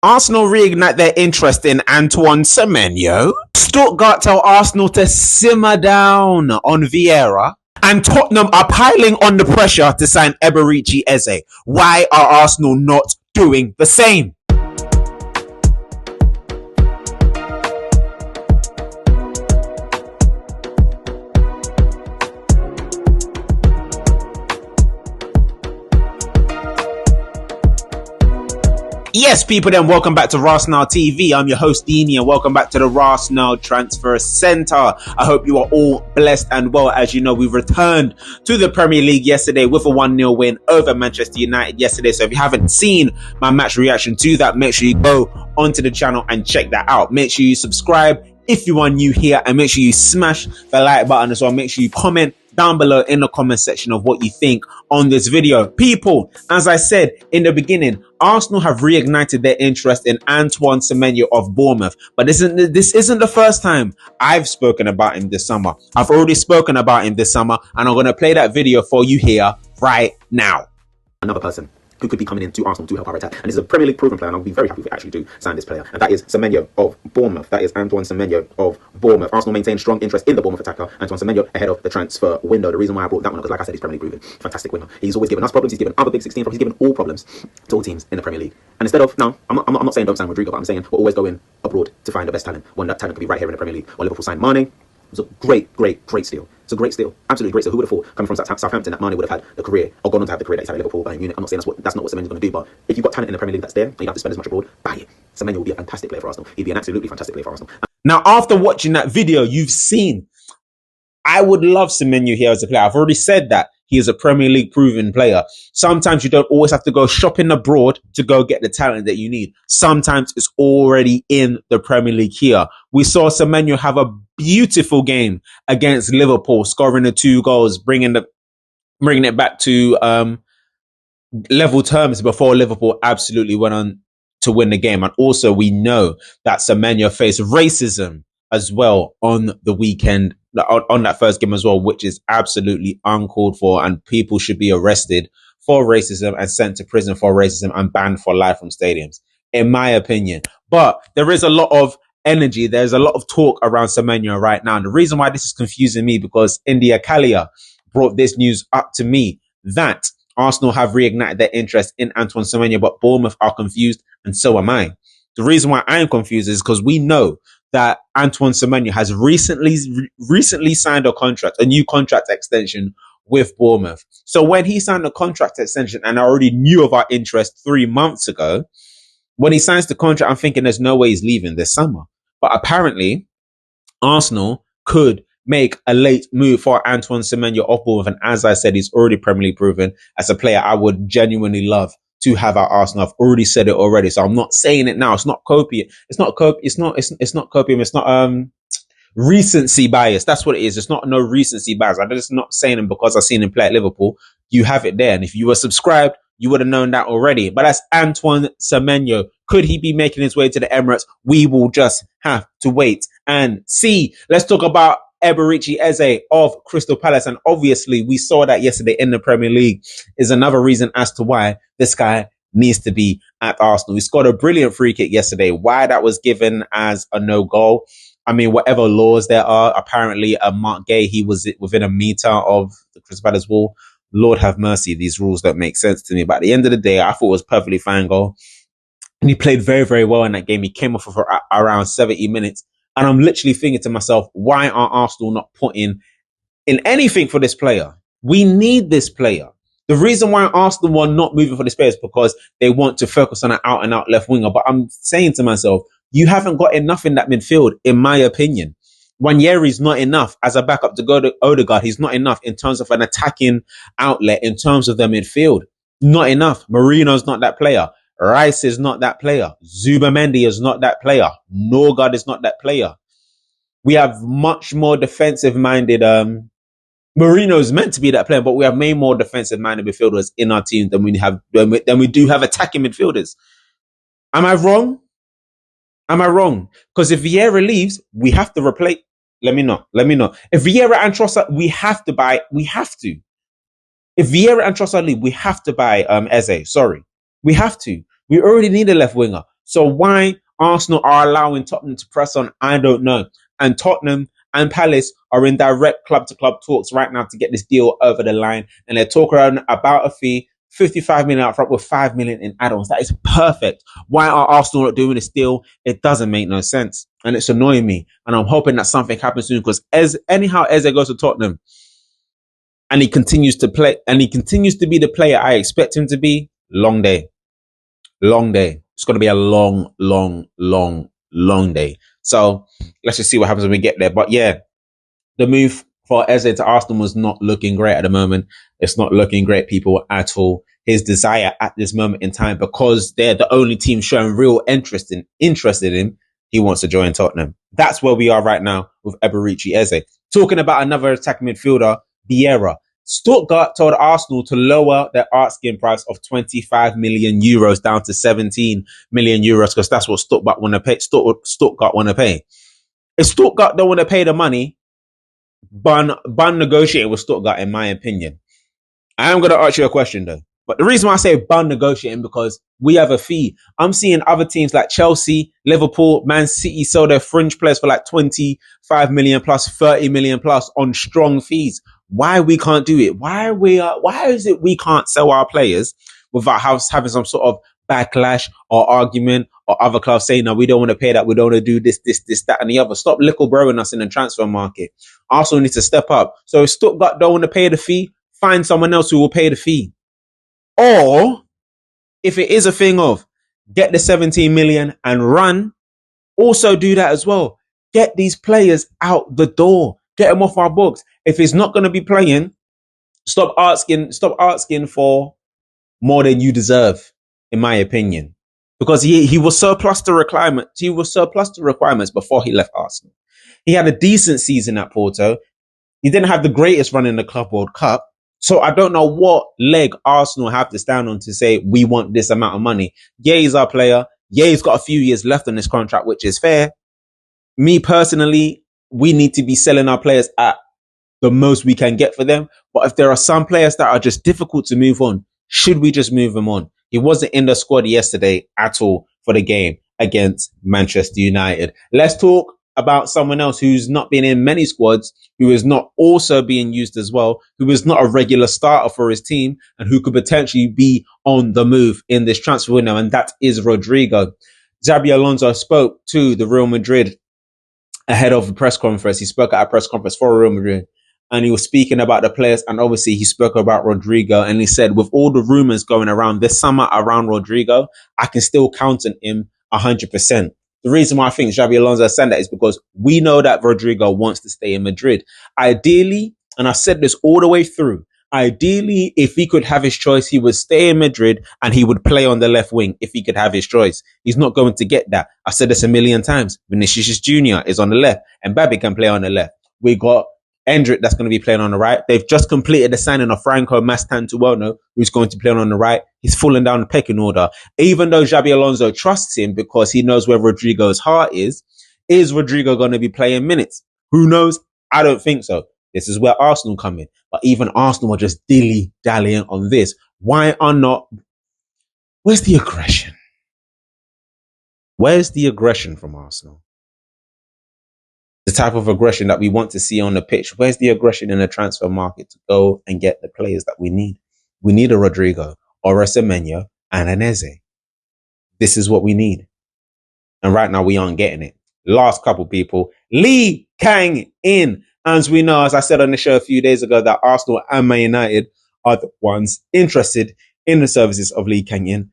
Arsenal reignite their interest in Antoine Semenyo. Stuttgart tell Arsenal to simmer down on Vieira. And Tottenham are piling on the pressure to sign Eberechi Eze. Why are Arsenal not doing the same? Yes, people, then welcome back to RASenal TV. I'm your host, Dini, and welcome back to the RASenal Transfer Centre. I hope you are all blessed and well. As you know, we returned to the Premier League yesterday with a 1-0 win over Manchester United yesterday. So if you haven't seen my match reaction to that, make sure you go onto the channel and check that out. Make sure you subscribe if you are new here, and make sure you smash the like button as well. Make sure you comment down below in the comment section of what you think on this video. People, as I said in the beginning, Arsenal have reignited their interest in Antoine Semenyo of Bournemouth. But this isn't the first time I've spoken about him this summer. I've already spoken about him this summer, and I'm going to play that video for you here right now. Another person who could be coming in to Arsenal to help our attack. And this is a Premier League proven player, and I'll be very happy if we actually do sign this player. And that is Semenyo of Bournemouth. That is Antoine Semenyo of Bournemouth. Arsenal maintain strong interest in the Bournemouth attacker, Antoine Semenyo, ahead of the transfer window. The reason why I brought that one up is, like I said, he's Premier League proven. Fantastic winner. He's always given us problems. He's given other Big 16 problems. He's given all problems to all teams in the Premier League. And instead of, no, I'm not saying don't sign Rodrigo, but I'm saying we're always going abroad to find the best talent, when that talent could be right here in the Premier League. Or Liverpool signed Mane. It was a great steal. It's a great steal. Absolutely great steal. Who would have thought, coming from Southampton, that Mane would have had the career, or gone on to have the career that he's had at Liverpool, Bayern Munich. I'm not saying that's not what Semenyo's going to do, but if you've got talent in the Premier League that's there, and you don't have to spend as much abroad, buy it. Semenyo will be a fantastic player for Arsenal. He'd be an absolutely fantastic player for Arsenal. Now, after watching that video, you've seen, I would love Semenyo here as a player. I've already said that he is a Premier League proven player. Sometimes you don't always have to go shopping abroad to go get the talent that you need. Sometimes it's already in the Premier League here. We saw Semenyo have a beautiful game against Liverpool, scoring the 2 goals, bringing it back to level terms before Liverpool absolutely went on to win the game. And also, we know that Semenyo faced racism as well on the weekend, on that first game as well, which is absolutely uncalled for, and people should be arrested for racism and sent to prison for racism and banned for life from stadiums, in my opinion. But there is a lot of energy. There's a lot of talk around Semenyo right now. And the reason why this is confusing me, because India Kalia brought this news up to me, that Arsenal have reignited their interest in Antoine Semenyo, but Bournemouth are confused, and so am I. The reason why I'm confused is because we know that Antoine Semenyo has recently signed a new contract extension with Bournemouth. So when he signed a contract extension, and I already knew of our interest 3 months ago, when he signs the contract, I'm thinking there's no way he's leaving this summer. But apparently, Arsenal could make a late move for Antoine Semenyo of Bournemouth. And as I said, he's already Premier League proven as a player I would genuinely love to have at Arsenal. I've already said it already, so I'm not saying it now. It's not copium. It's not copium. It's not recency bias. That's what it is. It's not no recency bias. I'm just not saying him because I've seen him play at Liverpool. You have it there, and if you were subscribed, you would have known that already. But that's Antoine Semenyo. Could he be making his way to the Emirates? We will just have to wait and see. Let's talk about Eberechi Eze of Crystal Palace. And obviously, we saw that yesterday in the Premier League is another reason as to why this guy needs to be at Arsenal. He scored a brilliant free kick yesterday. Why that was given as a no goal, I mean, whatever laws there are, apparently Mark Gay, he was within a meter of the Crystal Palace wall. Lord have mercy, these rules don't make sense to me. But at the end of the day, I thought it was perfectly fine goal. And he played very, very well in that game. He came off for around 70 minutes. And I'm literally thinking to myself, why are Arsenal not putting in anything for this player? We need this player. The reason why Arsenal are not moving for this player is because they want to focus on an out-and-out left winger. But I'm saying to myself, you haven't got enough in that midfield, in my opinion. Wanyery's not enough as a backup to go to Odegaard. He's not enough in terms of an attacking outlet, in terms of the midfield. Not enough. Marino's not that player. Rice is not that player. Zubamendi is not that player. Norgard is not that player. We have much more defensive-minded. Marino is meant to be that player, but we have many more defensive-minded midfielders in our team than we do have attacking midfielders. Am I wrong? Am I wrong? Because if Vieira leaves, we have to replace. Let me know. If Vieira and Trossard, we have to buy. We have to. If Vieira and Trossard leave, we have to buy Eze. Sorry. We have to. We already need a left winger. So why Arsenal are allowing Tottenham to press on, I don't know. And Tottenham and Palace are in direct club-to-club talks right now to get this deal over the line. And they're talking about a fee, 55 million up front with 5 million in add-ons. That is perfect. Why are Arsenal not doing this deal? It doesn't make no sense. And it's annoying me. And I'm hoping that something happens soon because anyhow Eze goes to Tottenham and he continues to play and he continues to be the player I expect him to be, long day. Long day. It's going to be a long, long, long, long day. So let's just see what happens when we get there. But yeah, the move for Eze to Arsenal was not looking great at the moment. It's not looking great, people, at all. His desire at this moment in time, because they're the only team showing real interested in him, he wants to join Tottenham. That's where we are right now with Eberici Eze. Talking about another attacking midfielder, Vieira. Stuttgart told Arsenal to lower their asking price of 25 million euros down to 17 million euros because that's what Stuttgart want to pay. Stuttgart want to pay. If Stuttgart don't want to pay the money, Bun negotiating with Stuttgart, in my opinion. I am going to ask you a question though. But the reason why I say Bun negotiating because we have a fee. I'm seeing other teams like Chelsea, Liverpool, Man City sell their fringe players for like 25 million plus, 30 million plus on strong fees. Why we can't do it? Why is it we can't sell our players without having some sort of backlash or argument or other clubs saying, no, we don't want to pay that. We don't want to do this, that, and the other. Stop little broing us in the transfer market. Arsenal needs to step up. So if Stuttgart don't want to pay the fee, find someone else who will pay the fee. Or if it is a thing of get the 17 million and run, also do that as well. Get these players out the door. Get them off our books. If he's not going to be playing, stop asking for more than you deserve, in my opinion. Because he was surplus to requirements. He was surplus to requirements before he left Arsenal. He had a decent season at Porto. He didn't have the greatest run in the Club World Cup. So I don't know what leg Arsenal have to stand on to say we want this amount of money. Yeah, he's our player. Yeah, he's got a few years left on this contract, which is fair. Me personally, we need to be selling our players at the most we can get for them. But if there are some players that are just difficult to move on, should we just move them on? He wasn't in the squad yesterday at all for the game against Manchester United. Let's talk about someone else who's not been in many squads, who is not also being used as well, who is not a regular starter for his team, and who could potentially be on the move in this transfer window, and that is Rodrigo. Xabi Alonso spoke to the Real Madrid ahead of the press conference. He spoke at a press conference for Real Madrid, and he was speaking about the players, and obviously he spoke about Rodrigo, and he said, with all the rumors going around this summer around Rodrigo, I can still count on him 100%. The reason why I think Xabi Alonso said that is because we know that Rodrigo wants to stay in Madrid. Ideally, and I've said this all the way through, ideally, if he could have his choice, he would stay in Madrid and he would play on the left wing if he could have his choice. He's not going to get that. I've said this a million times. Vinicius Jr. is on the left and Mbappe can play on the left. We got Endrick that's going to be playing on the right. They've just completed the signing of Franco Mastantuono, who's going to play on the right. He's fallen down the pecking order. Even though Xabi Alonso trusts him because he knows where Rodrigo's heart is Rodrigo going to be playing minutes? Who knows? I don't think so. This is where Arsenal come in. But even Arsenal are just dilly-dallying on this. Why are not... Where's the aggression? Where's the aggression from Arsenal? The type of aggression that we want to see on the pitch. Where's the aggression in the transfer market to go and get the players that we need? We need a Rodrigo or a Semenyo and an Eze. This is what we need. And right now we aren't getting it. Last couple people. Lee Kang-in. As we know, as I said on the show a few days ago, that Arsenal and Man United are the ones interested in the services of Lee Kang-in.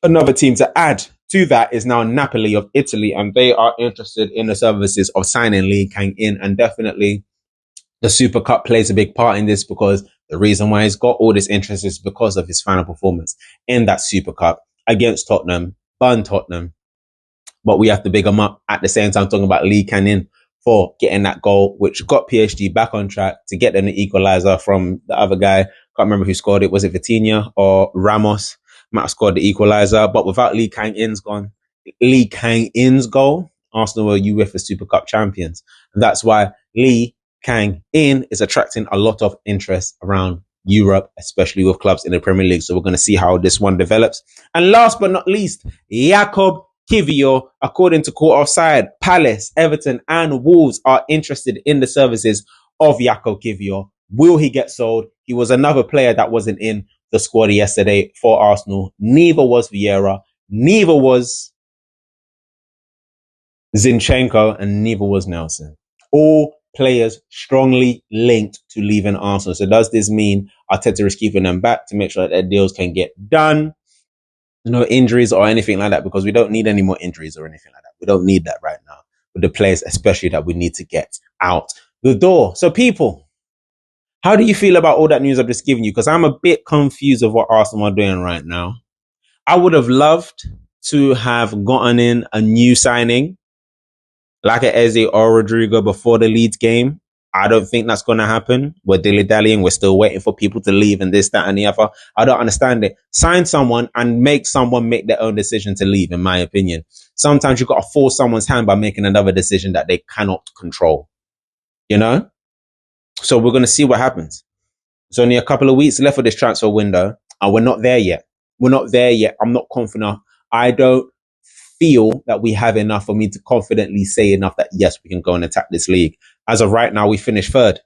Another team to add to that is now Napoli of Italy, and they are interested in the services of signing Lee Kang-in. And definitely the Super Cup plays a big part in this, because the reason why he's got all this interest is because of his final performance in that Super Cup against Tottenham, Tottenham. But we have to big him up at the same time, talking about Lee Kang-in for getting that goal, which got PSG back on track to get them the equalizer from the other guy. Can't remember who scored it. Was it Vitinha or Ramos? Might have scored the equalizer. But without Lee Kang-in's goal, Arsenal were UEFA Super Cup champions. And that's why Lee Kang-in is attracting a lot of interest around Europe, especially with clubs in the Premier League. So we're going to see how this one develops. And last but not least, Jakub Kivior, according to Court Offside, Palace, Everton, and Wolves are interested in the services of Jaco Kivior. Will he get sold? He was another player that wasn't in the squad yesterday for Arsenal. Neither was Vieira, neither was Zinchenko, and neither was Nelson. All players strongly linked to leaving Arsenal. So does this mean Arteta is keeping them back to make sure that their deals can get done? No injuries or anything like that, because we don't need any more injuries or anything like that. We don't need that right now with the players, especially that we need to get out the door. So people, how do you feel about all that news I've just given you? Because I'm a bit confused of what Arsenal are doing right now. I would have loved to have gotten in a new signing like an Eze or Rodrigo before the Leeds game. I don't think that's going to happen. We're dilly-dallying. We're still waiting for people to leave and this, that, and the other. I don't understand it. Sign someone and make someone make their own decision to leave, in my opinion. Sometimes you've got to force someone's hand by making another decision that they cannot control. You know? So we're going to see what happens. There's only a couple of weeks left of this transfer window, and we're not there yet. We're not there yet. I'm not confident. I don't feel that we have enough for me to confidently say enough that, yes, we can go and attack this league. As of right now, we finished third.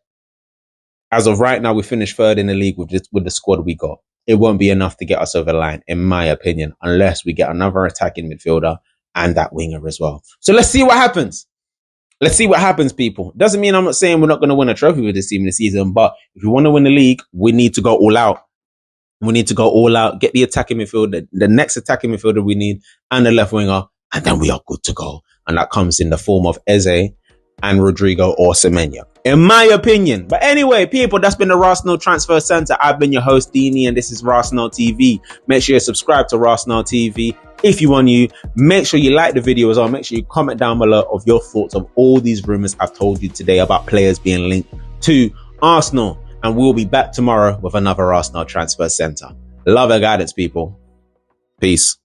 As of right now, we finished third in the league with the squad we got. It won't be enough to get us over the line, in my opinion, unless we get another attacking midfielder and that winger as well. So let's see what happens. Let's see what happens, people. Doesn't mean I'm not saying we're not going to win a trophy with this team in the season, but if we want to win the league, we need to go all out. We need to go all out, get the attacking midfielder, the next attacking midfielder we need, and the left winger, and then we are good to go. And that comes in the form of Eze and Rodrigo or Semenyo, in my opinion. But anyway, people, that's been the RASenal Transfer Centre. I've been your host, Dini, and this is RASenal TV. Make sure you subscribe to RASenal TV. If you want to, make sure you like the video as well. Make sure you comment down below of your thoughts of all these rumours I've told you today about players being linked to Arsenal. And we'll be back tomorrow with another RASenal Transfer Centre. Love and guidance, people. Peace.